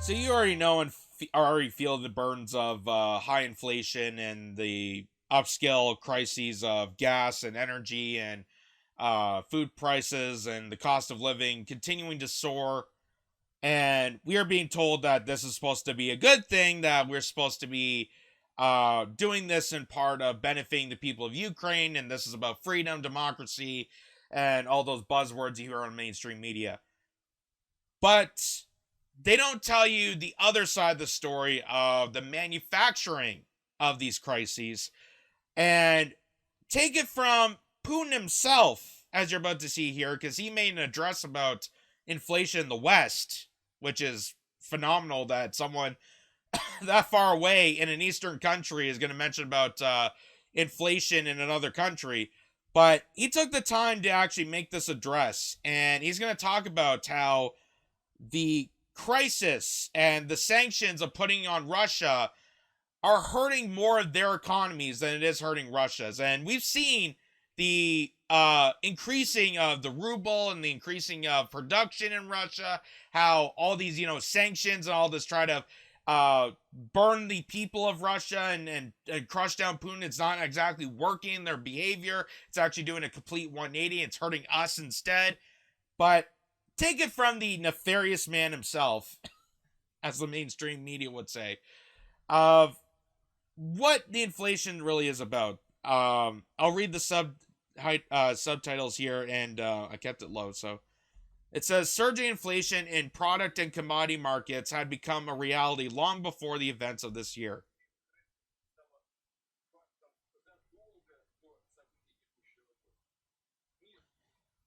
So you already know and already feel the burdens of high inflation and the upscale crises of gas and energy and food prices and the cost of living continuing to soar. And we are being told that this is supposed to be a good thing, that we're supposed to be doing this in part of benefiting the people of Ukraine. And this is about freedom, democracy, and all those buzzwords you hear on mainstream media. But they don't tell you the other side of the story of the manufacturing of these crises. And take it from Putin himself, as you're about to see here, because he made an address about inflation in the West, which is phenomenal that someone that far away in an Eastern country is going to mention about inflation in another country. But he took the time to actually make this address, and he's going to talk about how the crisis and the sanctions of putting on Russia are hurting more of their economies than it is hurting Russia's. And we've seen the increasing of the ruble and the increasing of production in Russia, how all these, sanctions and all this try to burn the people of Russia and crush down Putin. It's not exactly working their behavior. It's actually doing a complete 180. It's hurting us instead. But take it from the nefarious man himself, as the mainstream media would say, of what the inflation really is about. I'll read the subtitles here, and I kept it low. So it says surging inflation in product and commodity markets had become a reality long before the events of this year.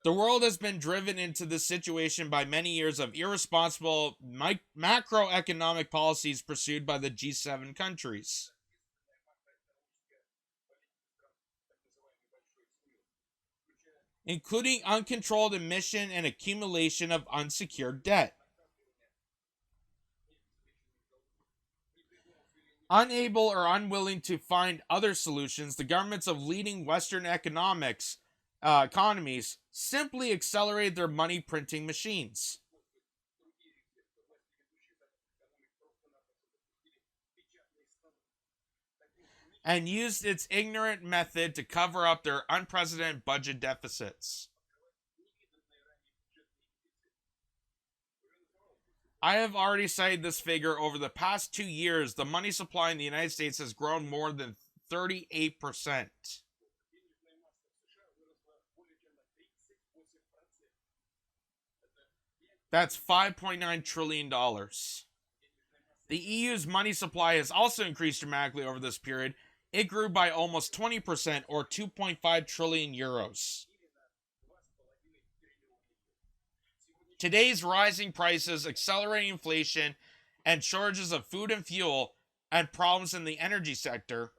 The world has been driven into this situation by many years of irresponsible macroeconomic policies pursued by the G7 countries, including uncontrolled emission and accumulation of unsecured debt. Unable or unwilling to find other solutions, the governments of leading Western economies simply accelerated their money printing machines and used its ignorant method to cover up their unprecedented budget deficits. I have already cited this figure. Over the past 2 years, the money supply in the United States has grown more than 38%. That's $5.9 trillion dollars. The EU's money supply has also increased dramatically over this period. It grew by almost 20%, or 2.5 trillion euros. Today's rising prices, accelerating inflation, and shortages of food and fuel, and problems in the energy sector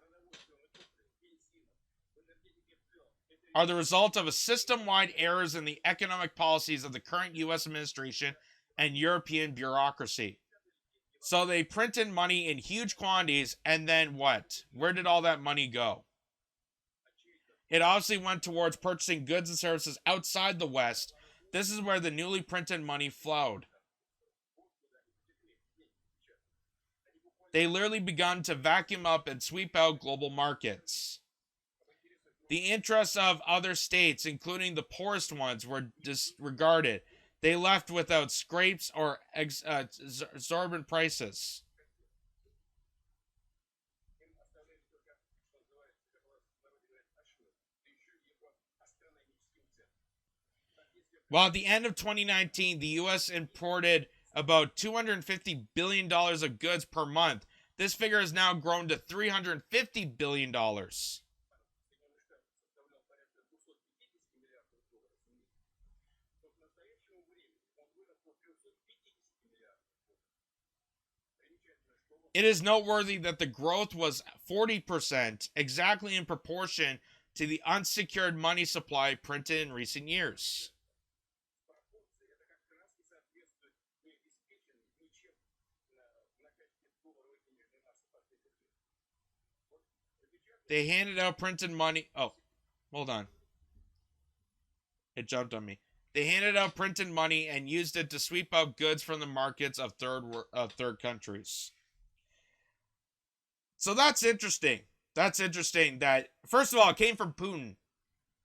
are the result of a system-wide errors in the economic policies of the current US administration and European bureaucracy. So they printed money in huge quantities, and then what? Where did all that money go? It obviously went towards purchasing goods and services outside the West. This is where the newly printed money flowed. They literally begun to vacuum up and sweep out global markets. The interests of other states, including the poorest ones, were disregarded. They left without scrapes or exorbitant prices. While at the end of 2019, the US imported about $250 billion dollars of goods per month, this figure has now grown to $350 billion dollars. It is noteworthy that the growth was 40%, exactly in proportion to the unsecured money supply printed in recent years. They handed out printed money. Oh, hold on. It jumped on me. They handed out printed money and used it to sweep out goods from the markets of third countries. So that's interesting. That's interesting. That first of all, it came from Putin.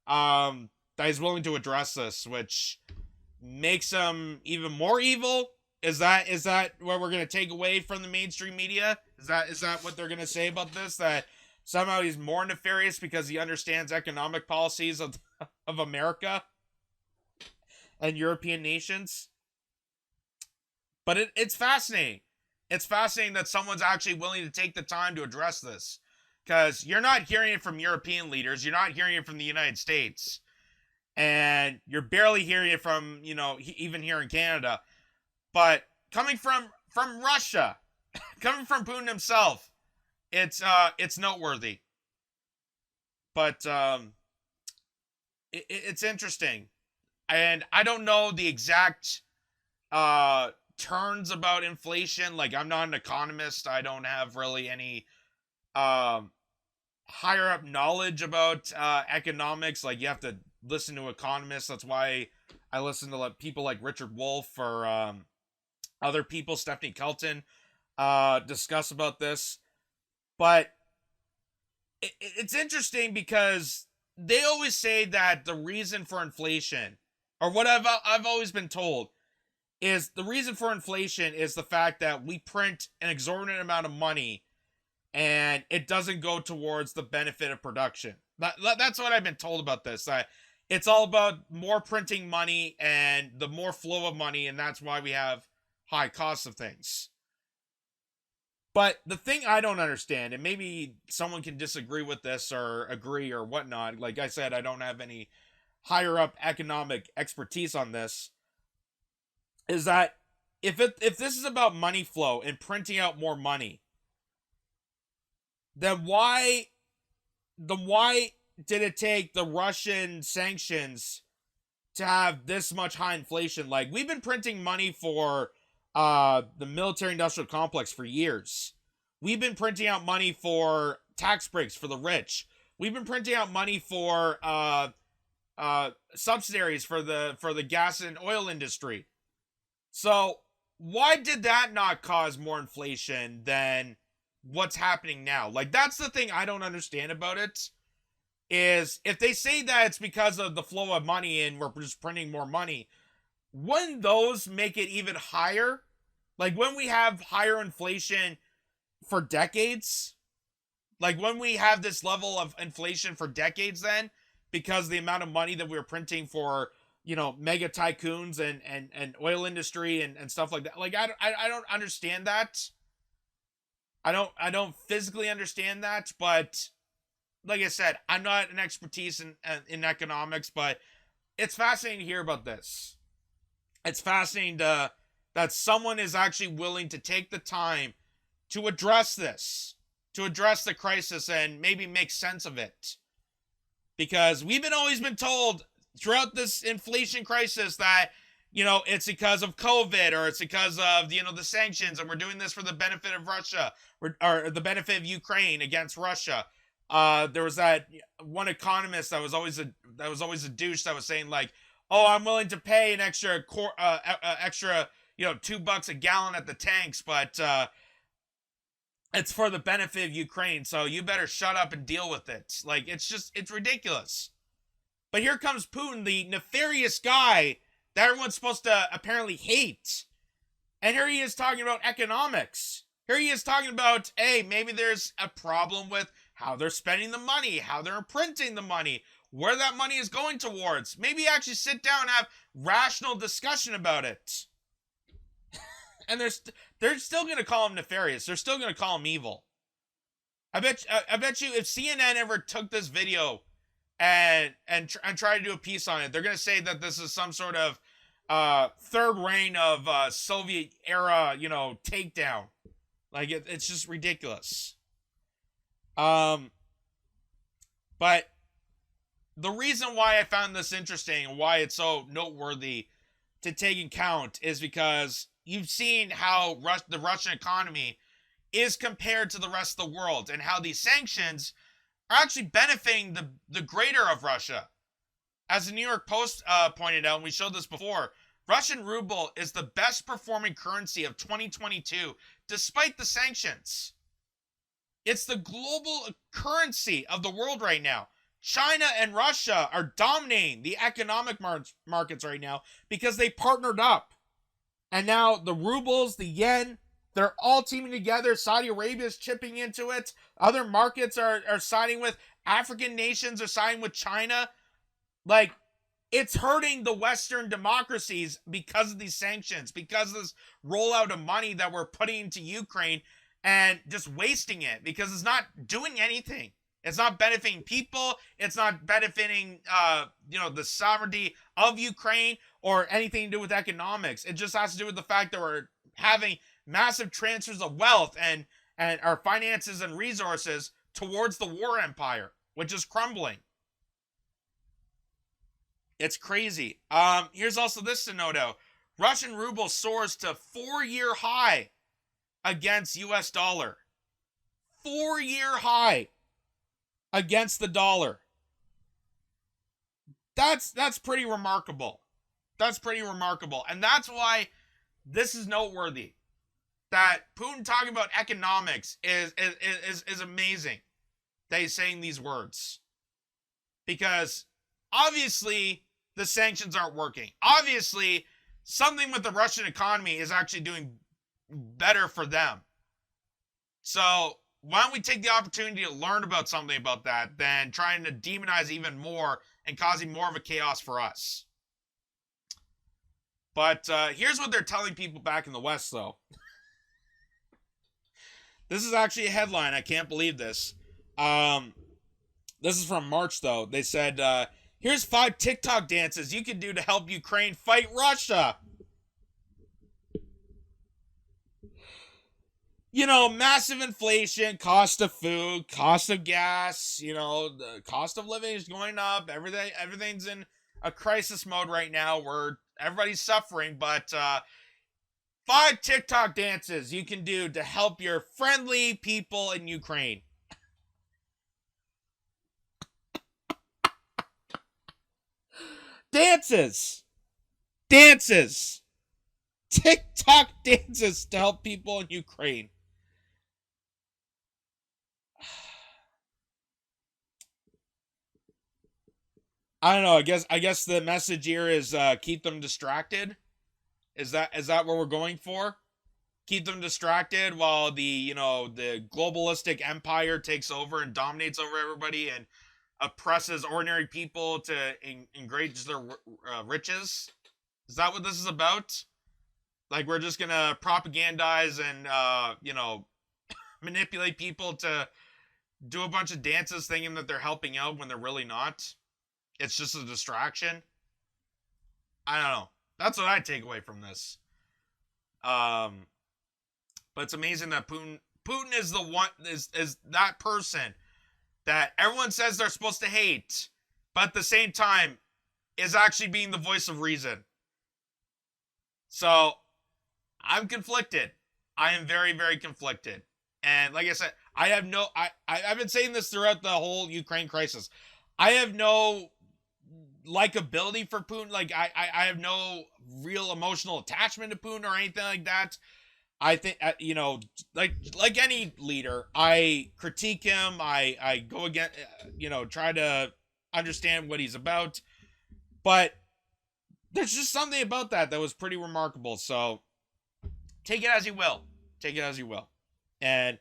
That he's willing to address this, which makes him even more evil. Is that what we're gonna take away from the mainstream media? Is that what they're gonna say about this? That somehow he's more nefarious because he understands economic policies of America and European nations? But it's fascinating. It's fascinating that someone's actually willing to take the time to address this. Because you're not hearing it from European leaders. You're not hearing it from the United States. And you're barely hearing it from, even here in Canada. But coming from Russia, coming from Putin himself, it's noteworthy. But it's interesting. And I don't know the exact turns about inflation. Like, I'm not an economist. I don't have really any higher up knowledge about economics. Like, you have to listen to economists. That's why I listen to people like Richard Wolff or other people, Stephanie Kelton, discuss about this. But it's interesting because they always say that the reason for inflation, or what I've always been told, is the reason for inflation is the fact that we print an exorbitant amount of money and it doesn't go towards the benefit of production. That's what I've been told about this. It's all about more printing money and the more flow of money, and that's why we have high costs of things. But the thing I don't understand, and maybe someone can disagree with this or agree or whatnot, like I said, I don't have any higher up economic expertise on this, is that if this is about money flow and printing out more money, then why did it take the Russian sanctions to have this much high inflation? Like, we've been printing money for the military industrial complex for years. We've been printing out money for tax breaks for the rich. We've been printing out money for subsidiaries for the gas and oil industry. So why did that not cause more inflation than what's happening now? Like, that's the thing I don't understand about it, is if they say that it's because of the flow of money and we're just printing more money, wouldn't those make it even higher? Like, when we have higher inflation for decades, like when we have this level of inflation for decades, then because the amount of money that we're printing for, mega tycoons and oil industry and stuff like that. Like, I don't understand that. I don't physically understand that, but like I said, I'm not an expertise in economics, but it's fascinating to hear about this. It's fascinating that someone is actually willing to take the time to address this, to address the crisis and maybe make sense of it. Because we've always been told throughout this inflation crisis that, it's because of COVID, or it's because of, the sanctions, and we're doing this for the benefit of Russia, or the benefit of Ukraine against Russia. There was that one economist that was always a douche that was saying, like, oh, I'm willing to pay an extra $2 a gallon at the tanks, but it's for the benefit of Ukraine, so you better shut up and deal with it. Like, it's ridiculous. But here comes Putin, the nefarious guy that everyone's supposed to apparently hate. And here he is talking about economics. Here he is talking about, hey, maybe there's a problem with how they're spending the money, how they're printing the money, where that money is going towards. Maybe actually sit down and have rational discussion about it. And they're still going to call him nefarious. They're still going to call him evil. I bet you if CNN ever took this video and try to do a piece on it, they're going to say that this is some sort of third reign of Soviet era, takedown. Like, it's just ridiculous. But the reason why I found this interesting and why it's so noteworthy to take in count is because you've seen how the Russian economy is compared to the rest of the world, and how these sanctions are actually benefiting the greater of Russia. As the New York Post pointed out, and we showed this before, Russian ruble is the best performing currency of 2022, despite the sanctions. It's the global currency of the world right now. China and Russia are dominating the economic markets right now because they partnered up. And now the rubles, the yen, they're all teaming together. Saudi Arabia is chipping into it. Other markets are siding with. African nations are siding with China. Like, it's hurting the Western democracies because of these sanctions, because of this rollout of money that we're putting into Ukraine and just wasting it because it's not doing anything. It's not benefiting people. It's not benefiting, the sovereignty of Ukraine or anything to do with economics. It just has to do with the fact that we're having massive transfers of wealth and our finances and resources towards the war empire, which is crumbling. It's crazy. Here's also this to note out. Russian ruble soars to 4-year high against US dollar. 4-year high against the dollar. That's pretty remarkable. That's pretty remarkable. And that's why this is noteworthy. That Putin talking about economics is amazing. That he's saying these words. Because obviously the sanctions aren't working. Obviously something with the Russian economy is actually doing better for them. So why don't we take the opportunity to learn about something about that than trying to demonize even more and causing more of a chaos for us. But here's what they're telling people back in the West, though. This is actually a headline. I can't believe this. This is from March, though. They said, here's 5 TikTok dances you can do to help Ukraine fight Russia. Massive inflation, cost of food, cost of gas, the cost of living is going up. Everything's in a crisis mode right now where everybody's suffering. But 5 TikTok dances you can do to help your friendly people in Ukraine. Dances. TikTok dances to help people in Ukraine. I don't know. I guess the message here is keep them distracted. Is that what we're going for? Keep them distracted while the globalistic empire takes over and dominates over everybody and oppresses ordinary people to engrage their riches. Is that what this is about? Like, we're just gonna propagandize and manipulate people to do a bunch of dances thinking that they're helping out when they're really not. It's just a distraction. I don't know. That's what I take away from this. But it's amazing that Putin is the one is that person that everyone says they're supposed to hate, but at the same time is actually being the voice of reason. So I'm conflicted. I am very, very conflicted. And like I said, I've been saying this throughout the whole Ukraine crisis. I have no likability for Putin. Like, I have no real emotional attachment to Putin or anything like that. I think, like any leader, I critique him. I go against, try to understand what he's about. But there's just something about that was pretty remarkable. So take it as you will. Take it as you will. And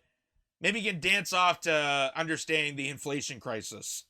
maybe you can dance off to understanding the inflation crisis.